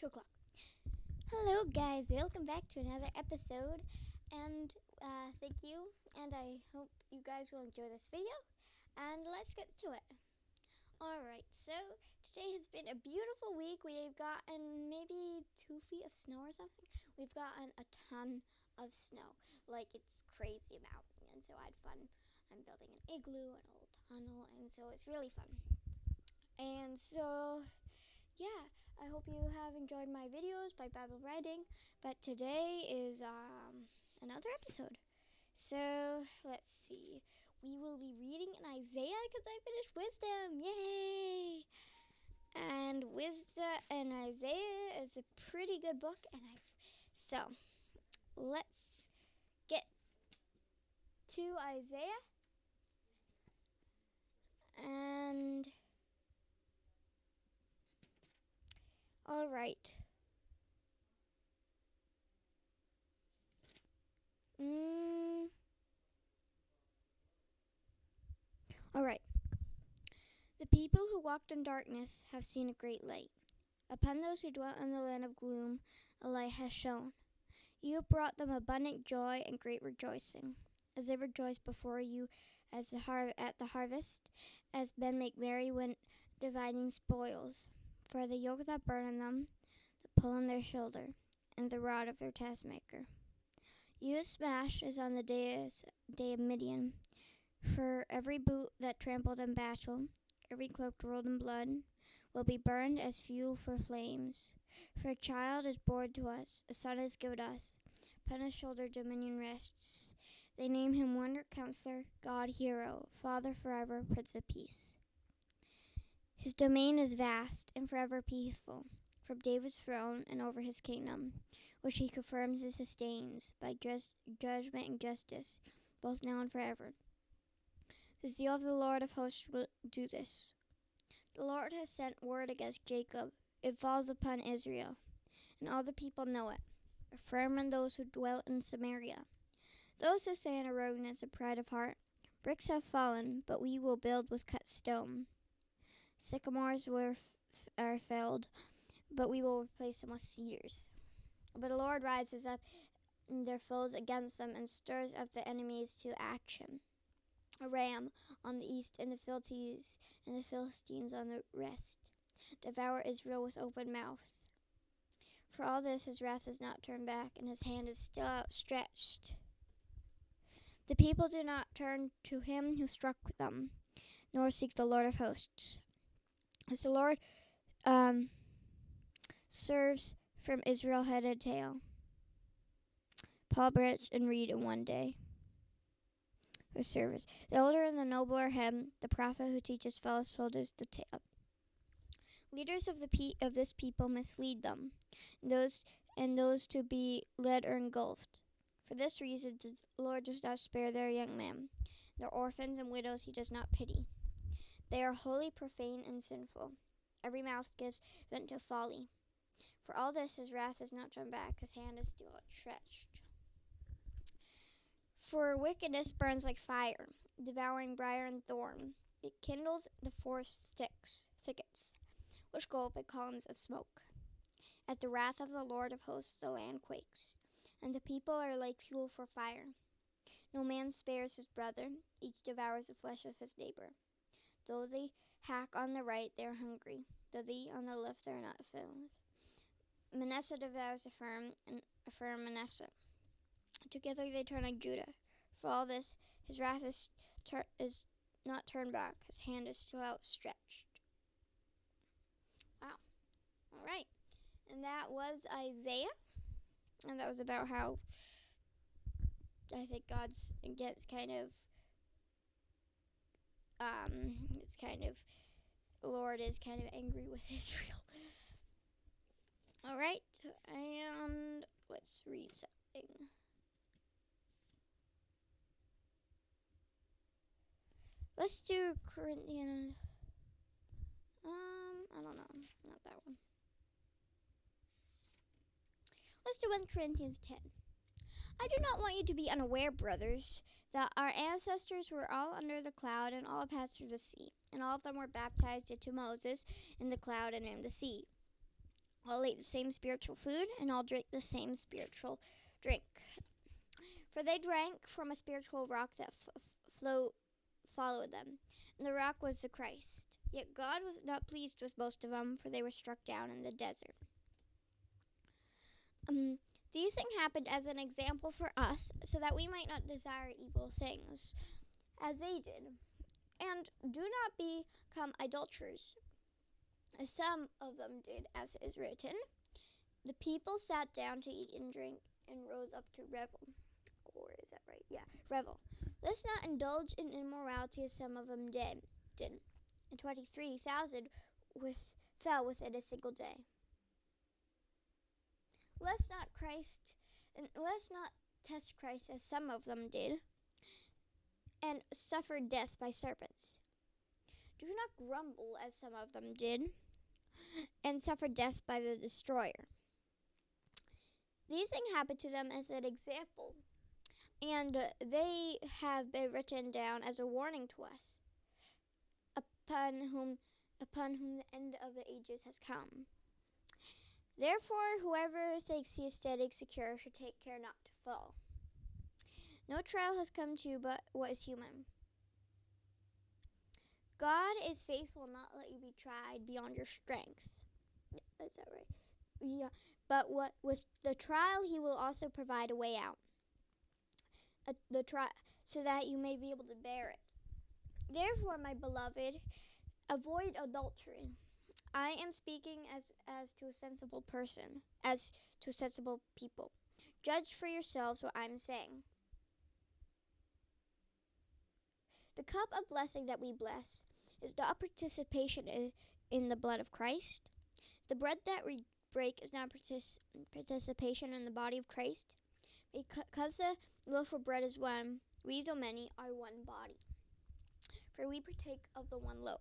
2 o'clock. Hello, guys. Welcome back to another episode. And thank you. And I hope you guys will enjoy this video. And let's get to it. Alright, so today has been a beautiful week. We've gotten maybe 2 feet of snow or something. We've gotten a ton of snow. Like, it's crazy amount. And so I had fun. I'm building an igloo and a little tunnel. And so it's really fun. And so yeah, I hope you have enjoyed my videos by Bible writing. But today is another episode. So let's see. We will be reading in Isaiah because I finished Wisdom. Yay! And Wisdom and Isaiah is a pretty good book, so let's get to Isaiah. And all right. All right. The people who walked in darkness have seen a great light. Upon those who dwelt in the land of gloom, a light has shone. You have brought them abundant joy and great rejoicing, as they rejoice before you at the harvest, as men make merry when dividing spoils. For the yoke that burden them, the pull on their shoulder, and the rod of their taskmaker. You have smashed as on the day of Midian. For every boot that trampled in battle, every cloak rolled in blood, will be burned as fuel for flames. For a child is born to us, a son is given us. Upon his shoulder dominion rests. They name him Wonder Counselor, God Hero, Father forever, Prince of Peace. His domain is vast and forever peaceful, from David's throne and over his kingdom, which he confirms and sustains by judgment and justice, both now and forever. The zeal of the Lord of hosts will do this. The Lord has sent word against Jacob. It falls upon Israel, and all the people know it. Affirm in those who dwell in Samaria. Those who say in arrogance and pride of heart, bricks have fallen, but we will build with cut stone. Sycamores are felled, but we will replace them with cedars. But the Lord rises up their foes against them and stirs up the enemies to action. A ram on the east and the Philistines on the west. Devour Israel with open mouth. For all this his wrath is not turned back, and his hand is still outstretched. The people do not turn to him who struck them, nor seek the Lord of hosts. As the Lord serves from Israel head and tail. Paul, Birch, and Reed in one day. For service. The elder and the noble are him, the prophet who teaches fellow soldiers the tale. Leaders of this people mislead them, and those to be led are engulfed. For this reason the Lord does not spare their young men. Their orphans and widows he does not pity. They are wholly profane and sinful. Every mouth gives vent to folly. For all this his wrath is not turned back, his hand is still outstretched. For wickedness burns like fire, devouring briar and thorn. It kindles the forest thickets, which go up in columns of smoke. At the wrath of the Lord of hosts the land quakes, and the people are like fuel for fire. No man spares his brother, each devours the flesh of his neighbor. Though they hack on the right, they are hungry. Though they eat on the left, they are not filled. Manasseh devours a firm Manasseh. Together they turn on Judah. For all this, his wrath is not turned back. His hand is still outstretched. Wow. All right. And that was Isaiah. And that was about how I think God's gets kind of, Lord is kind of angry with Israel. All right. And let's read something. Let's do Corinthians. I don't know. Not that one. Let's do 1 Corinthians 10. I do not want you to be unaware, brothers, that our ancestors were all under the cloud and all passed through the sea, and all of them were baptized into Moses in the cloud and in the sea. All ate the same spiritual food, and all drank the same spiritual drink. For they drank from a spiritual rock that followed them, and the rock was the Christ. Yet God was not pleased with most of them, for they were struck down in the desert. These things happened as an example for us, so that we might not desire evil things, as they did. And do not become idolaters, as some of them did, as is written. The people sat down to eat and drink, and rose up to revel. Or is that right? Yeah, revel. Let's not indulge in immorality, as some of them did. And 23,000 fell within a single day. Let's not test Christ, as some of them did, and suffered death by serpents. Do not grumble, as some of them did, and suffered death by the destroyer. These things happened to them as an example, and they have been written down as a warning to us, upon whom the end of the ages has come. Therefore, whoever thinks he is standing secure should take care not to fall. No trial has come to you but what is human. God is faithful, not let you be tried beyond your strength. Yeah, is that right? Yeah. But with the trial, he will also provide a way out. So that you may be able to bear it. Therefore, my beloved, avoid adultery. I am speaking as to a sensible person, as to sensible people. Judge for yourselves what I'm saying. The cup of blessing that we bless is not participation in the blood of Christ. The bread that we break is not participation in the body of Christ. Because the loaf of bread is one, we, though many, are one body. For we partake of the one loaf.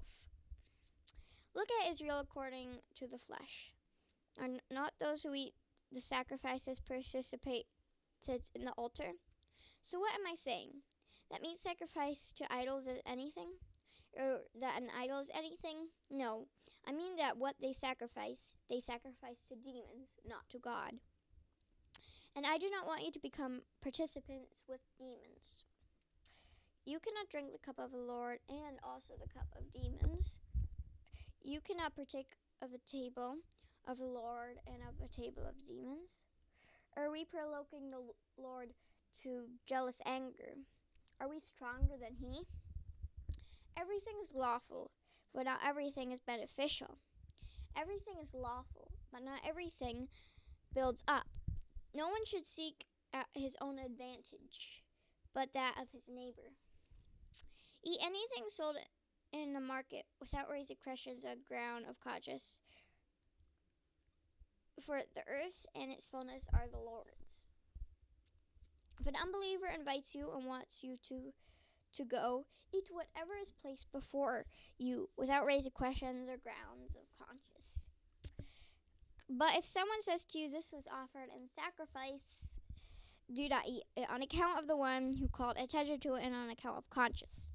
Look at Israel according to the flesh. Are not those who eat the sacrifices participate in the altar? So what am I saying? That meat sacrificed to idols is anything? Or that an idol is anything? No. I mean that what they sacrifice to demons, not to God. And I do not want you to become participants with demons. You cannot drink the cup of the Lord and also the cup of demons. You cannot partake of the table of the Lord and of the table of demons. Are we provoking the Lord to jealous anger? Are we stronger than he? Everything is lawful, but not everything is beneficial. Everything is lawful, but not everything builds up. No one should seek his own advantage, but that of his neighbor. Eat anything sold in the market without raising questions on ground of conscience, for the earth and its fullness are the Lord's. If an unbeliever invites you and wants you to go, eat whatever is placed before you without raising questions or grounds of conscience. But if someone says to you, this was offered in sacrifice, do not eat it on account of the one who called attention to it and on account of conscience.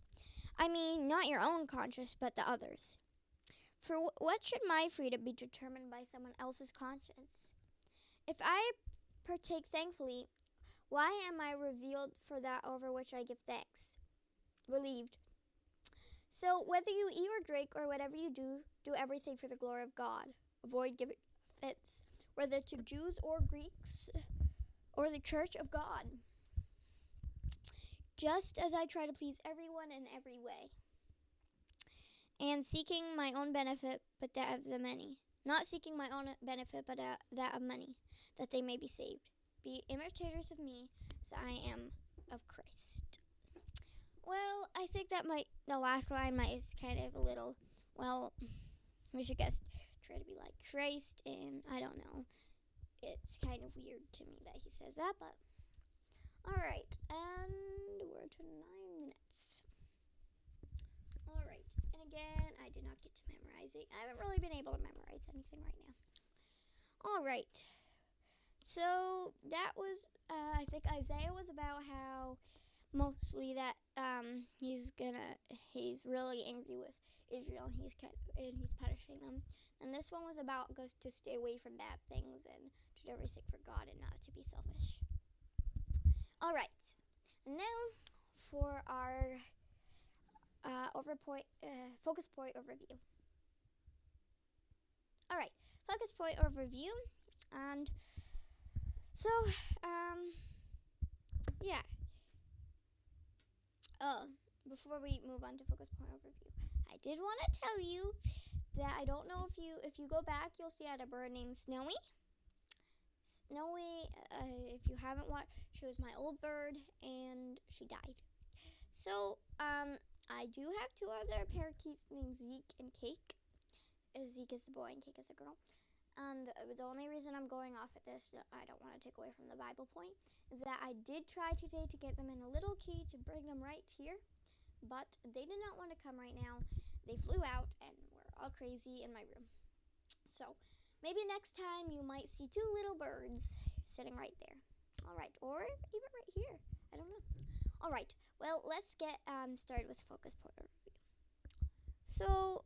I mean, not your own conscience, but the others. For what should my freedom be determined by someone else's conscience? If I partake thankfully, why am I revealed for that over which I give thanks? Relieved. So whether you eat or drink or whatever you do, do everything for the glory of God. Avoid giving offense, whether to Jews or Greeks or the church of God, just as I try to please everyone in every way, and seeking my own benefit, but that of the many. Not seeking my own benefit, but that of many, that they may be saved. Be imitators of me, as I am of Christ. Well, I think that the last line is kind of a little, we should guess, try to be like Christ, and I don't know. It's kind of weird to me that he says that, but alright, and we're to 9 minutes. Alright, and again, I did not get to memorize it. I haven't really been able to memorize anything right now. Alright, so that was, I think Isaiah was about how mostly that he's really angry with Israel, and he's punishing them. And this one was about goes to stay away from bad things and to do everything for God and not to be selfish. All right. Now for our focus point overview. All right, focus point overview, and so yeah. Before we move on to focus point overview, I did want to tell you that I don't know if you go back, you'll see I had a bird named Snowy. Snowy, if you haven't watched, she was my old bird, and she died. So I do have two other parakeets named Zeke and Cake. Zeke is the boy and Cake is the girl. And the only reason I'm going off at this, I don't want to take away from the Bible point, is that I did try today to get them in a little cage and bring them right here, but they did not want to come right now. They flew out and were all crazy in my room. So maybe next time you might see two little birds sitting right there. All right, or even right here. I don't know. All right, well, let's get started with focus point overview. So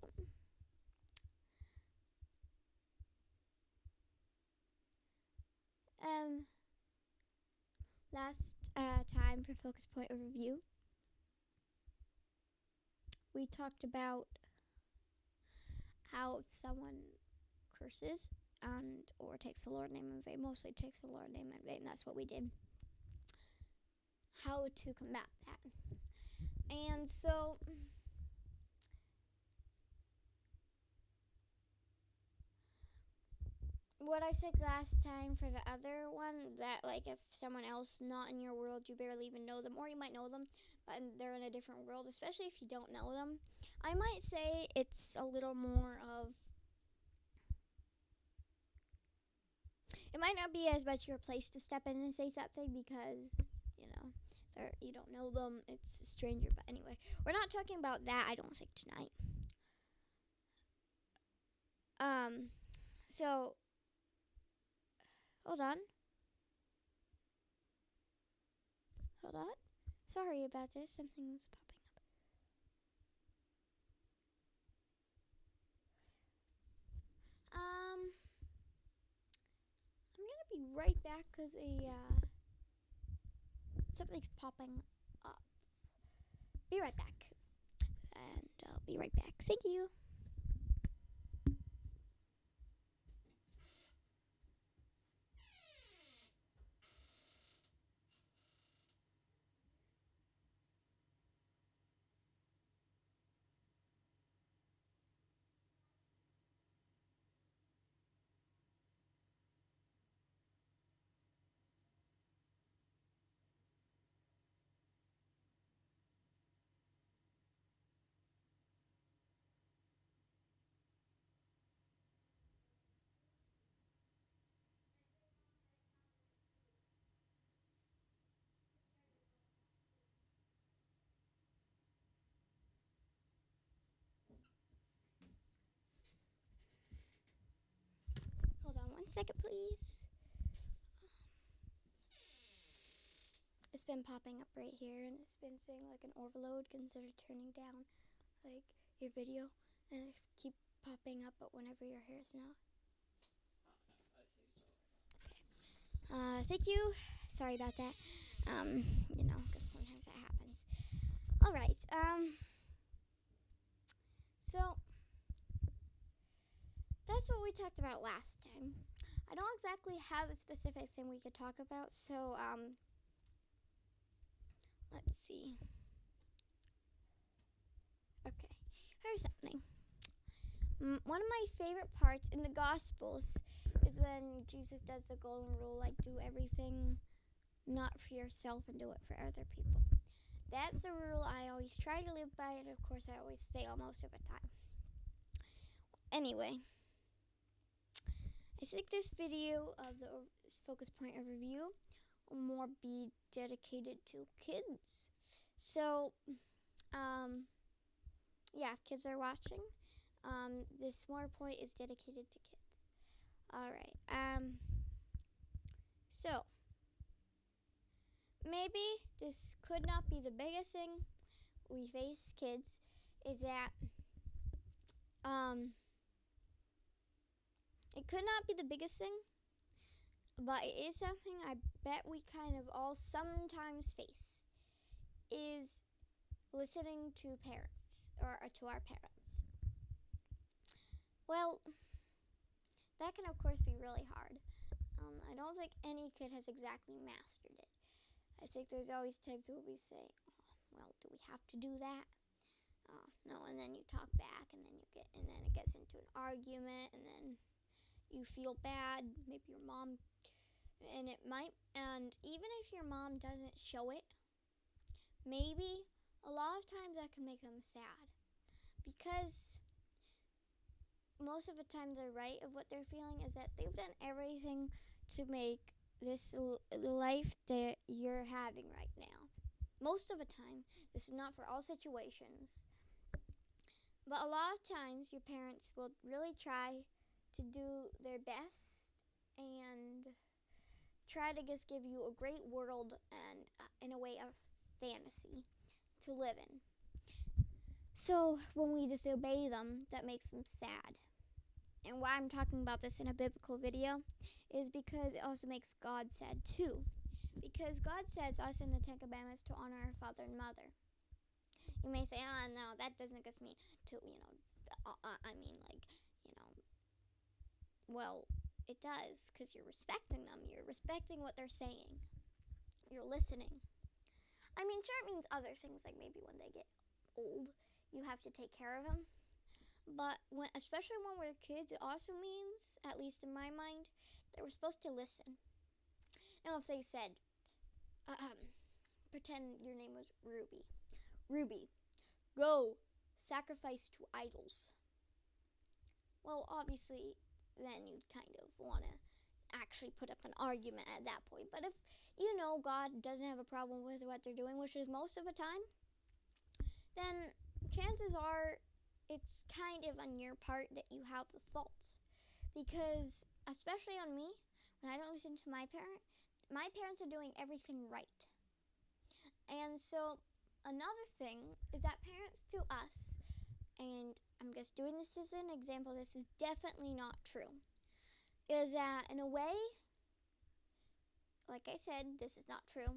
last time for focus point overview, we talked about how if someone curses and or takes the Lord's name in vain, mostly takes the Lord's name in vain, that's what we did, how to combat that. And so what I said last time for the other one, that like if someone else not in your world, you barely even know them, or you might know them, but they're in a different world, especially if you don't know them, I might say it's a little more of, it might not be as much your place to step in and say something because, you don't know them, it's a stranger, but anyway, we're not talking about that, I don't think, tonight. So Hold on. Sorry about this. Something's popping up. I'm gonna be right back because something's popping up. Be right back, and I'll be right back. Thank you. Hold on 1 second, please. It's been popping up right here, and it's been saying like an overload. Consider turning down like your video, and it keep popping up. But whenever your hair is not. Okay. Thank you. Sorry about that. Because sometimes that happens. All right. So that's what we talked about last time. I don't exactly have a specific thing we could talk about, so let's see. Okay, here's something. One of my favorite parts in the Gospels is when Jesus does the golden rule, like do everything not for yourself and do it for other people. That's the rule I always try to live by, and of course I always fail most of the time. Anyway, I think this video of the focus point overview will more be dedicated to kids. So, if kids are watching, this more point is dedicated to kids. Alright, so, maybe this could not be the biggest thing we face, kids, is that, It could not be the biggest thing, but it is something I bet we kind of all sometimes face, is listening to parents, or to our parents. Well, that can of course be really hard. I don't think any kid has exactly mastered it. I think there's always times where we say, oh, well, do we have to do that? No, and then you talk back, and then it gets into an argument, and then you feel bad. Maybe your mom, and even if your mom doesn't show it, maybe a lot of times that can make them sad, because most of the time they're right of what they're feeling, is that they've done everything to make this life that you're having right now. Most of the time, this is not for all situations, but a lot of times your parents will really try to do their best and try to just give you a great world and, in a way, a fantasy to live in. So when we disobey them, that makes them sad. And why I'm talking about this in a biblical video is because it also makes God sad too. Because God says us in the Ten Commandments to honor our father and mother. You may say, oh no, that doesn't just mean to, well, it does, because you're respecting them. You're respecting what they're saying. You're listening. I mean, sure, it means other things, like maybe when they get old, you have to take care of them. But especially when we're kids, it also means, at least in my mind, that we're supposed to listen. Now, if they said, pretend your name was Ruby. Ruby, go sacrifice to idols. Well, obviously, then you'd kind of want to actually put up an argument at that point. But if you know God doesn't have a problem with what they're doing, which is most of the time, then chances are it's kind of on your part that you have the fault. Because, especially on me, when I don't listen to my parents are doing everything right. And so, another thing is that parents to us, and I'm just doing this as an example, this is definitely not true, is that in a way, like I said, this is not true.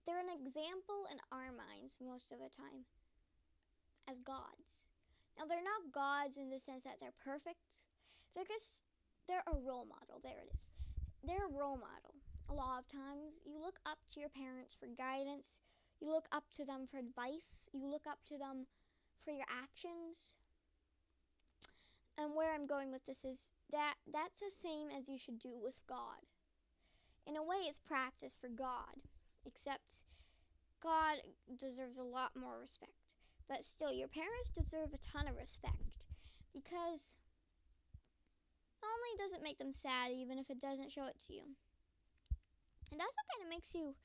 They're an example in our minds most of the time as gods. Now, they're not gods in the sense that they're perfect. They're a role model. There it is. They're a role model. A lot of times, you look up to your parents for guidance. You look up to them for advice. You look up to them for your actions. And where I'm going with this is that's the same as you should do with God. In a way, it's practice for God, except God deserves a lot more respect. But still, your parents deserve a ton of respect, because not only does it make them sad, even if it doesn't show it to you, it also kind of makes you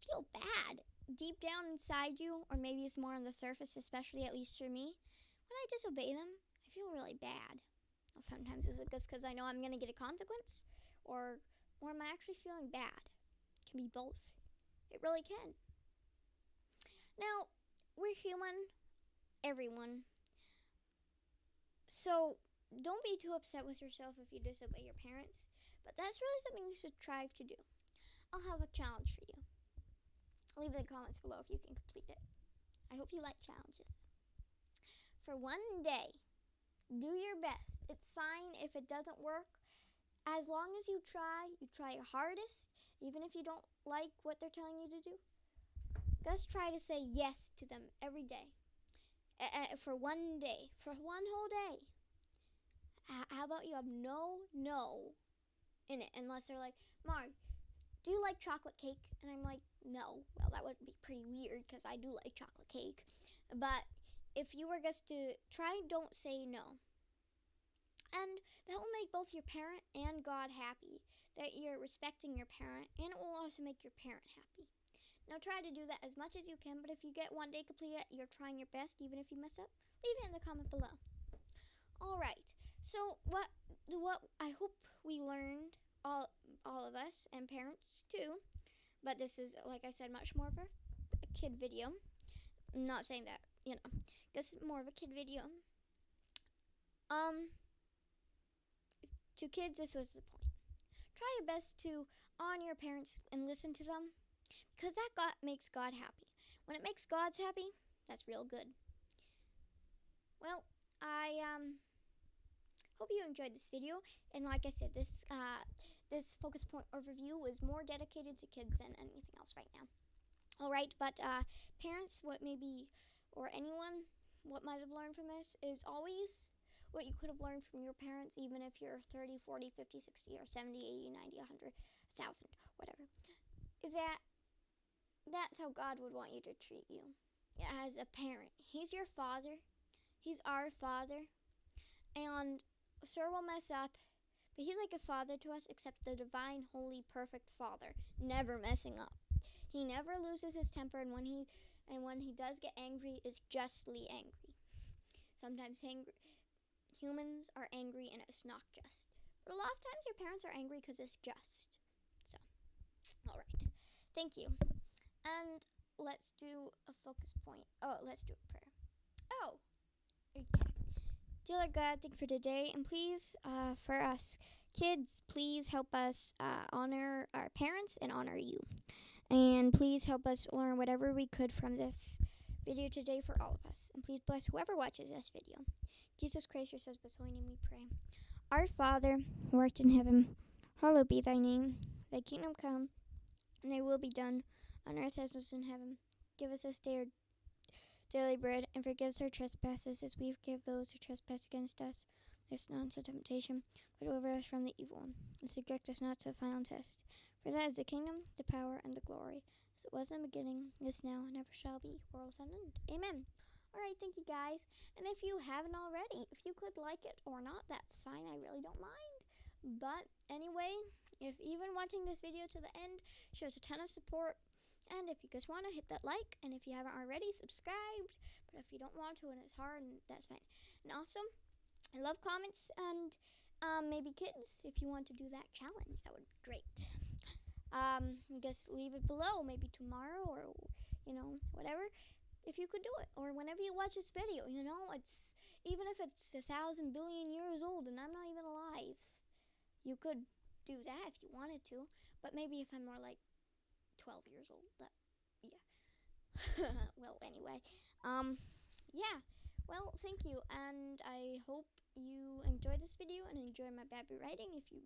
feel bad deep down inside you, or maybe it's more on the surface, especially at least for me. When I disobey them, I feel really bad. Sometimes is it just because I know I'm going to get a consequence, or am I actually feeling bad? It can be both. It really can. Now, we're human, everyone. So don't be too upset with yourself if you disobey your parents, but that's really something you should strive to do. I'll have a challenge for you. Leave in the comments below if you can complete it. I hope you like challenges. For one day, do your best. It's fine if it doesn't work. As long as you try your hardest, even if you don't like what they're telling you to do. Just try to say yes to them every day. For one day. For one whole day. How about you have no in it? Unless they're like, Mark, do you like chocolate cake? And I'm like, no. Well, that would be pretty weird, because I do like chocolate cake. But if you were just to try, don't say no. And that will make both your parent and God happy, that you're respecting your parent, and it will also make your parent happy. Now, try to do that as much as you can, but if you get one day completed, you're trying your best, even if you mess up, leave it in the comment below. All right. So what I hope we learned, all of us, and parents too, but this is, like I said, much more of a kid video. I'm not saying that, this is more of a kid video. Um, to kids, this was the point. Try your best to honor your parents and listen to them, because that makes God happy. When it makes God happy, that's real good. Well, I hope you enjoyed this video, and like I said, this focus point overview was more dedicated to kids than anything else right now. All right, but parents, what maybe, or anyone, what might have learned from this is always what you could have learned from your parents, even if you're 30, 40, 50, 60, or 70, 80, 90, 100, 1,000, whatever, is that that's how God would want you to treat you as a parent. He's your father. He's our father. And sir will mess up, but he's like a father to us, except the divine, holy, perfect father, never messing up. He never loses his temper, and when he does get angry, is justly angry. Sometimes humans are angry and it's not just. But a lot of times your parents are angry because it's just. So, all right. Thank you. And let's do a focus point. Oh, let's do a prayer. Oh, okay. Dear Lord God, thank you for today. And please, for us kids, please help us honor our parents and honor you. And please help us learn whatever we could from this video today for all of us. And please bless whoever watches this video. Jesus Christ, your son's holy name we pray. Our Father, who art in heaven, hallowed be thy name. Thy kingdom come, and thy will be done on earth as it is in heaven. Give us this day our daily bread, and forgive us our trespasses as we forgive those who trespass against us. Lead us not into temptation, but deliver us from the evil one. And subject us not to the final test. For that is the kingdom, the power, and the glory, as it was in the beginning, is now, and ever shall be, world without end. Amen. Alright, thank you guys. And if you haven't already, if you could like it or not, that's fine. I really don't mind. But anyway, if even watching this video to the end shows a ton of support, and if you guys want to, hit that like, and if you haven't already, subscribed. But if you don't want to and it's hard, and that's fine. And also, I love comments, and maybe kids, if you want to do that challenge, that would be great. I guess leave it below, maybe tomorrow or, whatever, if you could do it. Or whenever you watch this video, it's, even if it's 1,000 billion years old and I'm not even alive, you could do that if you wanted to. But maybe if I'm more like 12 years old, yeah. Well, anyway, yeah. Well, thank you, and I hope you enjoyed this video and enjoy my Babby writing if you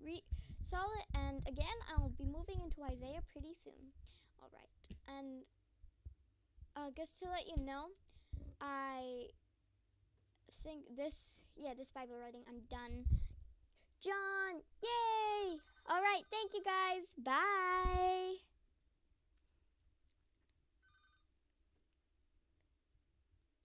saw it. And again, I'll be moving into Isaiah pretty soon. All right, and just to let you know, I think this Bible writing, I'm done. John, yay! All right, thank you guys. Bye.